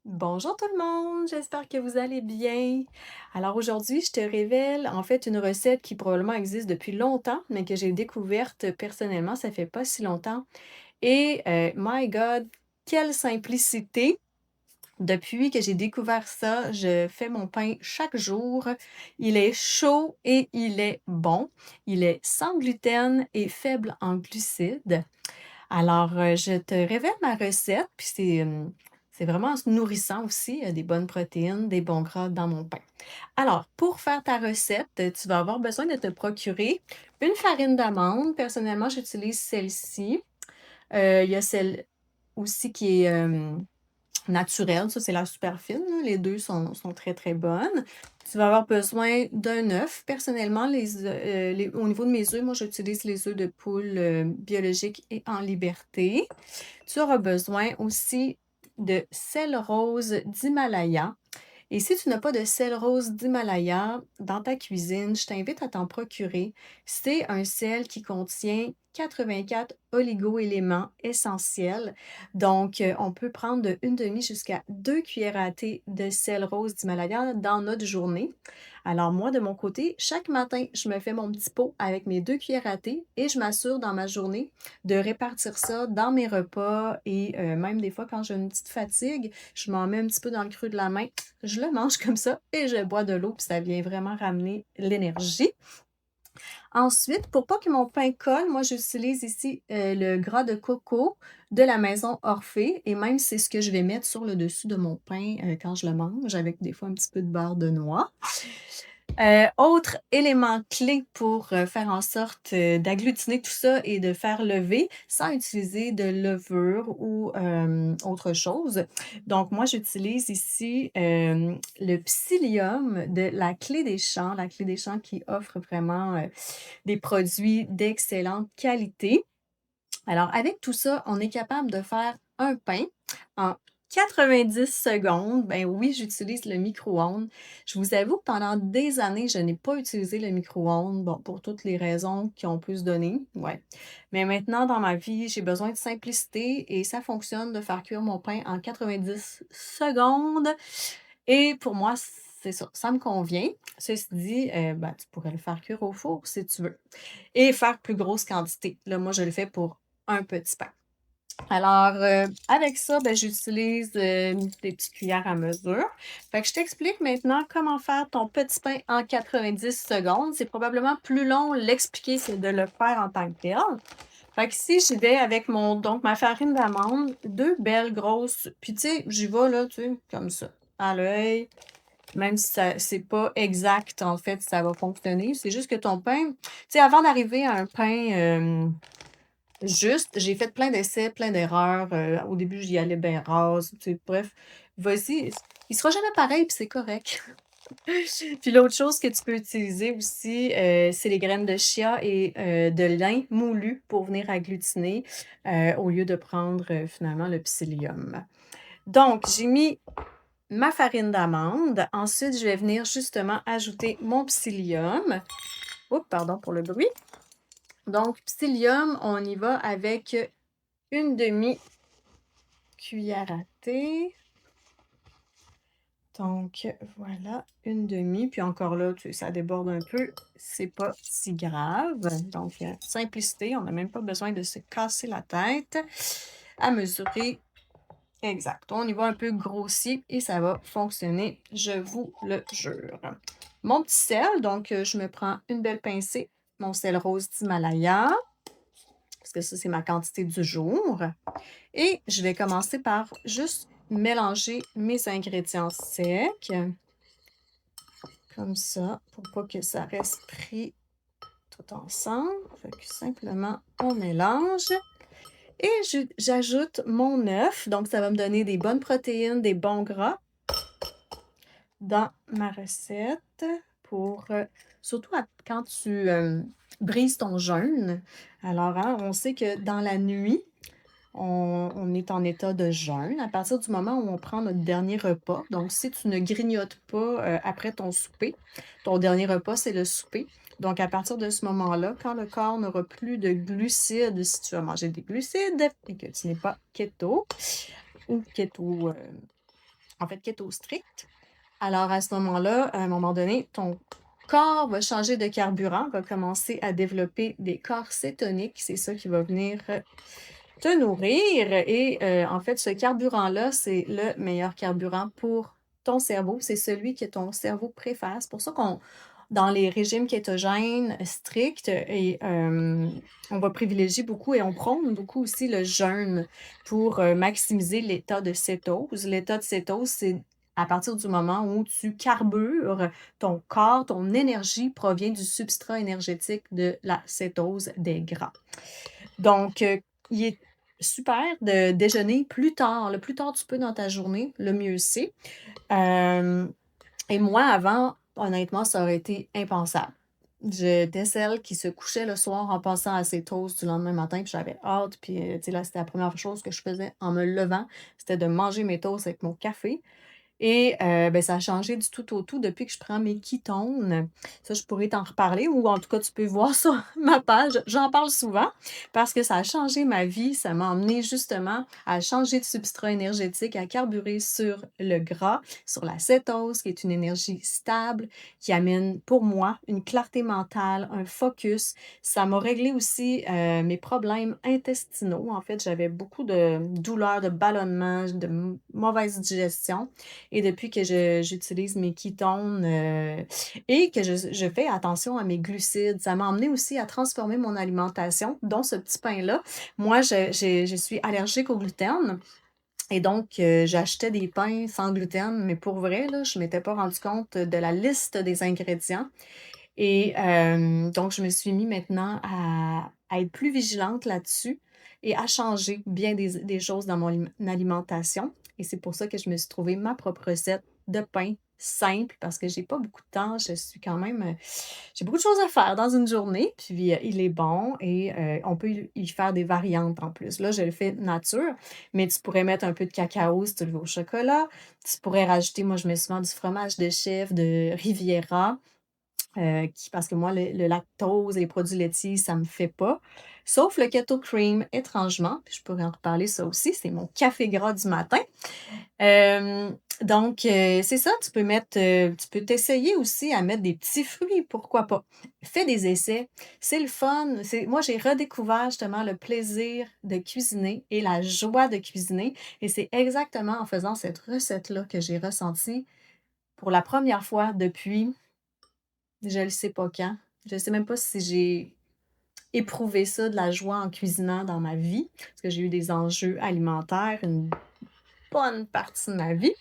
Bonjour tout le monde, j'espère que vous allez bien. Alors aujourd'hui, je te révèle en fait une recette qui probablement existe depuis longtemps, mais que j'ai découverte personnellement, ça fait pas si longtemps. Et my God, quelle simplicité! Depuis que j'ai découvert ça, je fais mon pain chaque jour. Il est chaud et il est bon. Il est sans gluten et faible en glucides. Alors, je te révèle ma recette, puis c'est vraiment nourrissant aussi, des bonnes protéines, des bons gras dans mon pain. Alors, pour faire ta recette, tu vas avoir besoin de te procurer une farine d'amande. Personnellement, j'utilise celle-ci. Il y a celle aussi qui est, naturelle, ça c'est la super fine, là. Les 2 sont très, très bonnes. Tu vas avoir besoin d'un œuf. Personnellement, au niveau de mes œufs, moi j'utilise les œufs de poule, biologiques et en liberté. Tu auras besoin aussi de sel rose d'Himalaya. Et si tu n'as pas de sel rose d'Himalaya dans ta cuisine, je t'invite à t'en procurer. C'est un sel qui contient 84 oligo-éléments essentiels. Donc, on peut prendre de 1/2 jusqu'à 2 cuillères à thé de sel rose d'Himalaya dans notre journée. Alors moi, de mon côté, chaque matin, je me fais mon petit pot avec mes 2 cuillères à thé et je m'assure dans ma journée de répartir ça dans mes repas et même des fois quand j'ai une petite fatigue, je m'en mets un petit peu dans le creux de la main, je le mange comme ça et je bois de l'eau, puis ça vient vraiment ramener l'énergie. Ensuite, pour pas que mon pain colle, moi j'utilise ici, le gras de coco de la maison Orphée et même c'est ce que je vais mettre sur le dessus de mon pain, quand je le mange avec des fois un petit peu de beurre de noix. Autre élément clé pour, faire en sorte, d'agglutiner tout ça et de faire lever sans utiliser de levure ou, autre chose. Donc moi, j'utilise ici, le psyllium de la Clé des Champs. La Clé des Champs qui offre vraiment, des produits d'excellente qualité. Alors, avec tout ça, on est capable de faire un pain en 90 secondes. Ben oui, j'utilise le micro-ondes. Je vous avoue que pendant des années, je n'ai pas utilisé le micro-ondes, bon, pour toutes les raisons qu'on peut se donner, ouais. Mais maintenant, dans ma vie, j'ai besoin de simplicité et ça fonctionne de faire cuire mon pain en 90 secondes. Et pour moi, c'est ça, ça me convient. Ceci dit, ben, tu pourrais le faire cuire au four si tu veux et faire plus grosse quantité. Là, moi, je le fais pour un petit pain. Alors, avec ça, ben, j'utilise, des petites cuillères à mesure. Fait que je t'explique maintenant comment faire ton petit pain en 90 secondes. C'est probablement plus long l'expliquer que de le faire en tant que tel. Fait que ici, j'y vais avec ma farine d'amande, 2 belles grosses puis tu sais, j'y vais là, tu sais, comme ça, à l'œil, même si ça c'est pas exact, en fait, ça va fonctionner. C'est juste que ton pain tu sais, avant d'arriver à un pain, juste, j'ai fait plein d'essais, plein d'erreurs, au début, j'y allais bien rase, tu sais, bref, vas-y, il sera jamais pareil puis c'est correct. Puis l'autre chose que tu peux utiliser aussi, c'est les graines de chia et de lin moulu pour venir agglutiner, au lieu de prendre, finalement le psyllium. Donc j'ai mis ma farine d'amande. Ensuite, je vais venir justement ajouter mon psyllium. Oups, pardon pour le bruit. Donc psyllium, on y va avec une demi cuillère à thé. Donc voilà, une demi, puis encore là, tu sais, ça déborde un peu, c'est pas si grave. Donc simplicité, on n'a même pas besoin de se casser la tête à mesurer. Exact. On y va un peu grossier et ça va fonctionner, je vous le jure. Mon petit sel, donc je me prends une belle pincée, mon sel rose d'Himalaya, parce que ça, c'est ma quantité du jour. Et je vais commencer par juste mélanger mes ingrédients secs, comme ça, pour pas que ça reste pris tout ensemble. Fait que simplement, on mélange. Et j'ajoute mon œuf, donc ça va me donner des bonnes protéines, des bons gras dans ma recette pour, surtout quand tu, brises ton jeûne. Alors, hein, on sait que dans la nuit, on est en état de jeûne à partir du moment où on prend notre dernier repas. Donc, si tu ne grignotes pas, après ton souper, ton dernier repas, c'est le souper. Donc, à partir de ce moment-là, quand le corps n'aura plus de glucides, si tu as mangé des glucides et que tu n'es pas keto ou keto, en fait, keto strict. Alors à ce moment-là, à un moment donné, ton corps va changer de carburant, va commencer à développer des corps cétoniques. C'est ça qui va venir, te nourrir et en fait, ce carburant-là, c'est le meilleur carburant pour ton cerveau. C'est celui que ton cerveau préfère. C'est pour ça qu'on dans les régimes kétogènes stricts et on va privilégier beaucoup et on prône beaucoup aussi le jeûne pour, maximiser l'état de cétose. L'état de cétose, c'est à partir du moment où tu carbures, ton corps, ton énergie provient du substrat énergétique de la cétose des gras. Donc, il est super de déjeuner plus tard. Le plus tard tu peux dans ta journée, le mieux c'est. Hem et moi, avant, honnêtement, ça aurait été impensable. J'étais celle qui se couchait le soir en pensant à ses toasts du lendemain matin, puis j'avais hâte, puis, tu sais, là, c'était la première chose que je faisais en me levant, c'était de manger mes toasts avec mon café. Et beh, ça a changé du tout au tout depuis que je prends mes ketones. Ça, je pourrais t'en reparler ou en tout cas, tu peux voir sur ma page. J'en parle souvent parce que ça a changé ma vie. Ça m'a emmené justement à changer de substrat énergétique, à carburer sur le gras, sur la cétose, qui est une énergie stable, qui amène pour moi une clarté mentale, un focus. Ça m'a réglé aussi, mes problèmes intestinaux. En fait, j'avais beaucoup de douleurs, de ballonnements, de mauvaise digestion et depuis que j'utilise mes ketones, et que je fais attention à mes glucides, ça m'a emmené aussi à transformer mon alimentation, dont ce petit pain-là. Moi, je suis allergique au gluten et donc j'achetais des pains sans gluten, mais pour vrai, là, je ne m'étais pas rendu compte de la liste des ingrédients et donc je me suis mis maintenant à être plus vigilante là-dessus et à changer bien des choses dans mon alimentation et c'est pour ça que je me suis trouvé ma propre recette de pain simple parce que j'ai pas beaucoup de temps. Je suis quand même, j'ai beaucoup de choses à faire dans une journée, puis, il est bon et on peut y faire des variantes en plus. Là, je le fais nature, mais tu pourrais mettre un peu de cacao si tu le veux au chocolat. Tu pourrais rajouter moi, je mets souvent du fromage de chèvre de Riviera. Qui parce que moi, le lactose et les produits laitiers, ça me fait pas. Sauf le Keto Cream, étrangement, puis je pourrais en reparler ça aussi, c'est mon café gras du matin. Donc, c'est ça, tu peux t'essayer aussi à mettre des petits fruits, pourquoi pas. Fais des essais, c'est le fun. Moi, j'ai redécouvert justement le plaisir de cuisiner et la joie de cuisiner et c'est exactement en faisant cette recette-là que j'ai ressenti pour la première fois depuis je ne sais pas quand. Je ne sais même pas si j'ai éprouvé ça, de la joie en cuisinant dans ma vie, parce que j'ai eu des enjeux alimentaires une bonne partie de ma vie.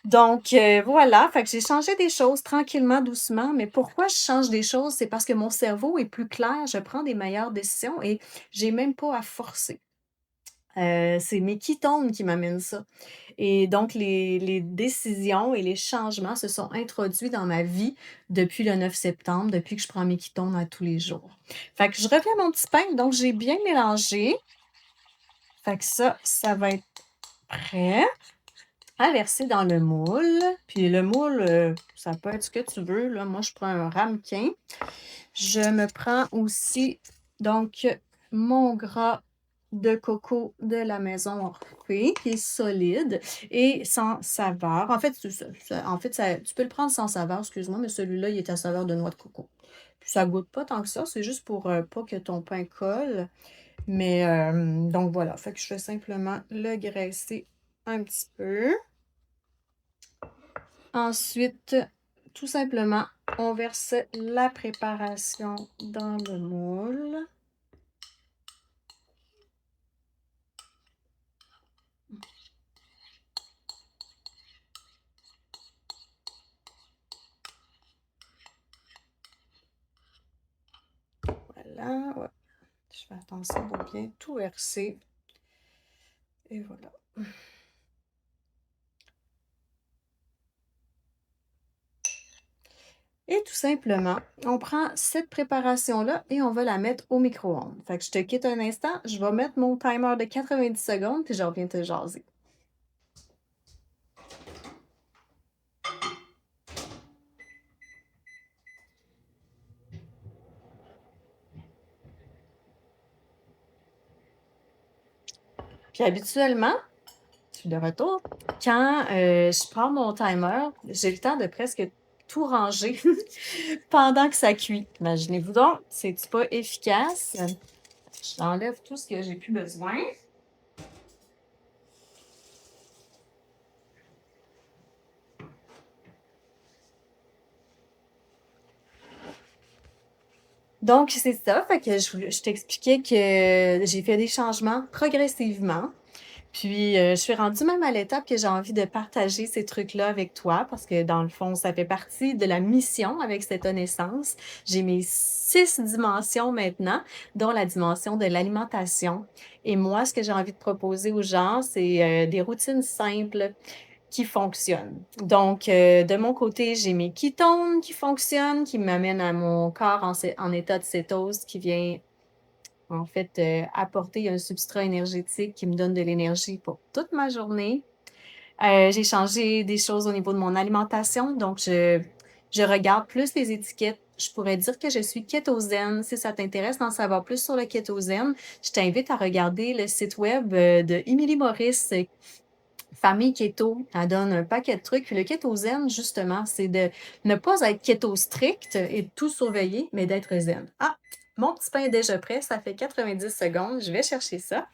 Donc voilà, fait que j'ai changé des choses tranquillement, doucement, mais pourquoi je change des choses? C'est parce que mon cerveau est plus clair, je prends des meilleures décisions et j'ai même pas à forcer. C'est mes ketones qui m'amènent ça. Et donc les décisions et les changements se sont introduits dans ma vie depuis le 9 septembre, depuis que je prends mes ketones à tous les jours. Fait que je refais mon petit pain, donc j'ai bien mélangé. Fait que ça va être prêt à verser dans le moule. Puis le moule, ça peut être ce que tu veux, là. Moi, je prends un ramequin. Je me prends aussi donc mon gras de coco de la maison Orphée qui est solide et sans saveur. En fait, tu peux le prendre sans saveur, excuse-moi, mais celui-là, il est à saveur de noix de coco. Puis ça goûte pas tant que ça, c'est juste pour pas que ton pain colle. Mais donc voilà, fait que je fais simplement le graisser un petit peu. Ensuite, tout simplement, on verse la préparation dans le moule. Voilà, ouais. Je fais attention de bien tout verser. Et voilà. Et tout simplement, on prend cette préparation-là et on va la mettre au micro-ondes. Fait que je te quitte un instant, je vais mettre mon timer de 90 secondes, puis je reviens te jaser. Puis habituellement, Je suis de retour. Quand, je prends mon timer, j'ai le temps de presque tout ranger pendant que ça cuit. Imaginez-vous donc, c'est-tu pas efficace? J'enlève tout ce que j'ai plus besoin. Donc c'est ça, fait que je t'expliquais que j'ai fait des changements progressivement. Puis, je suis rendue même à l'étape que j'ai envie de partager ces trucs-là avec toi parce que dans le fond, ça fait partie de la mission avec cette naissance. J'ai mes 6 dimensions maintenant, dont la dimension de l'alimentation et moi, ce que j'ai envie de proposer aux gens, c'est, des routines simples qui fonctionnent. Donc, de mon côté, j'ai mes ketones qui fonctionnent, qui m'amènent à mon corps en état de cétose qui vient en fait, apporter un substrat énergétique qui me donne de l'énergie pour toute ma journée. J'ai changé des choses au niveau de mon alimentation, donc je regarde plus les étiquettes. Je pourrais dire que je suis kétosène. Si ça t'intéresse d'en savoir plus sur le kétosène, je t'invite à regarder le site web, de Émilie Maurice, Famille Keto. Elle donne un paquet de trucs. Puis le kétosène, justement, c'est de ne pas être keto strict et de tout surveiller, mais d'être zen. Ah! Mon petit pain est déjà prêt, ça fait 90 secondes. Je vais chercher ça.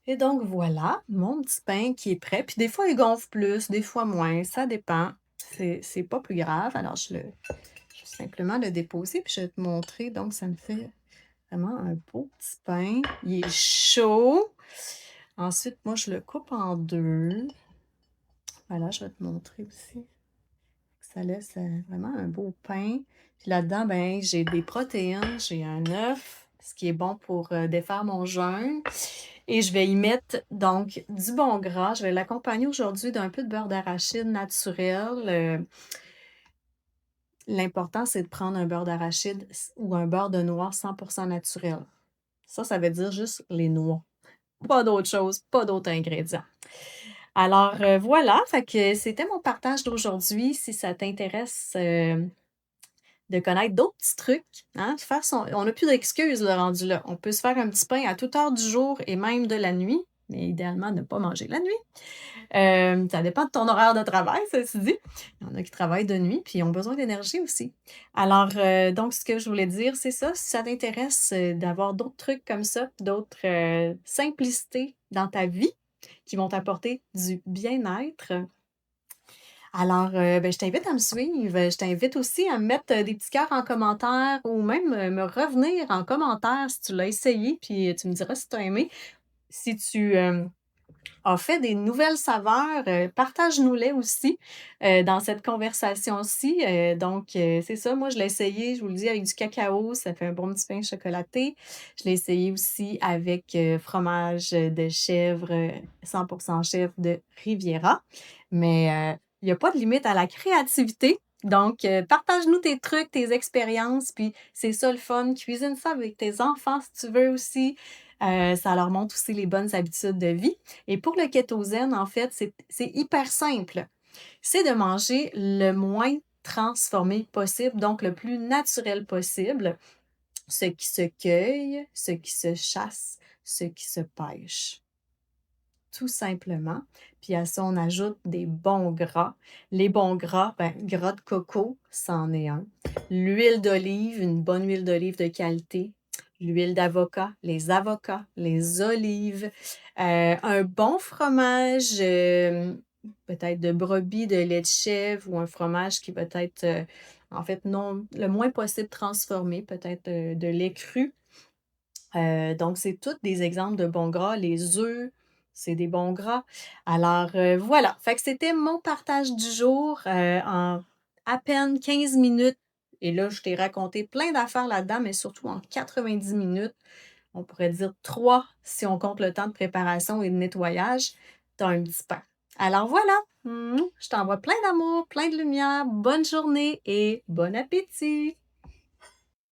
Et donc voilà, mon petit pain qui est prêt. Puis des fois, il gonfle plus, des fois moins, ça dépend. C'est pas plus grave. Alors, je vais simplement le déposer, puis je vais te montrer. Donc, ça me fait vraiment un beau petit pain. Il est chaud. Ensuite, moi, je le coupe en deux. Voilà, je vais te montrer aussi. Ça laisse vraiment un beau pain. Puis là-dedans, ben, j'ai des protéines, j'ai un œuf, ce qui est bon pour défaire mon jeûne. Et je vais y mettre donc du bon gras. Je vais l'accompagner aujourd'hui d'un peu de beurre d'arachide naturel. L'important, c'est de prendre un beurre d'arachide ou un beurre de noix 100% naturel. Ça veut dire juste les noix. Pas d'autre chose, pas d'autres ingrédients. Alors, voilà, fait que c'était mon partage d'aujourd'hui. Si ça t'intéresse, de connaître d'autres petits trucs, hein, on n'a plus d'excuses, le rendu là. On peut se faire un petit pain à toute heure du jour et même de la nuit, mais idéalement, ne pas manger la nuit. Ça dépend de ton horaire de travail, ceci dit. Il y en a qui travaillent de nuit, puis ils ont besoin d'énergie aussi. Alors, donc ce que je voulais dire, c'est ça, si ça t'intéresse, d'avoir d'autres trucs comme ça, d'autres, simplicités dans ta vie qui vont t'apporter du bien-être. Alors, ben, je t'invite à me suivre. Je t'invite aussi à me mettre, des petits cœurs en commentaire ou même, me revenir en commentaire si tu l'as essayé, puis tu me diras si tu as aimé. Si tu, as fait des nouvelles saveurs, partage-nous-les aussi, dans cette conversation-ci. Donc, c'est ça, moi je l'ai essayé, je vous le dis, avec du cacao, ça fait un bon petit pain chocolaté. Je l'ai essayé aussi avec, fromage, de chèvre, 100 chèvre de Riviera. Mais, il y a pas de limite à la créativité. Donc, partage-nous tes trucs, tes expériences, puis c'est ça le fun. Cuisine ça avec tes enfants si tu veux aussi. Ça leur montre aussi les bonnes habitudes de vie. Et pour le kétosène, en fait, c'est hyper simple. C'est de manger le moins transformé possible, donc le plus naturel possible. Ce qui se cueille, ce qui se chasse, ce qui se pêche. Tout simplement. Puis à ça, on ajoute des bons gras. Les bons gras, ben, gras de coco, c'en est un. L'huile d'olive, une bonne huile d'olive de qualité. L'huile d'avocat, les avocats, les olives. Un bon fromage, peut-être de brebis, de lait de chèvre ou un fromage qui peut être, en fait, non, le moins possible transformé, peut-être de lait cru. Donc, c'est tous des exemples de bons gras. Les œufs, c'est des bons gras. Alors, voilà. Fait que c'était mon partage du jour, en à peine 15 minutes. Et là, je t'ai raconté plein d'affaires là-dedans, mais surtout en 90 minutes. On pourrait dire 3 si on compte le temps de préparation et de nettoyage. Tu as un petit pain. Alors voilà, je t'envoie plein d'amour, plein de lumière. Bonne journée et bon appétit!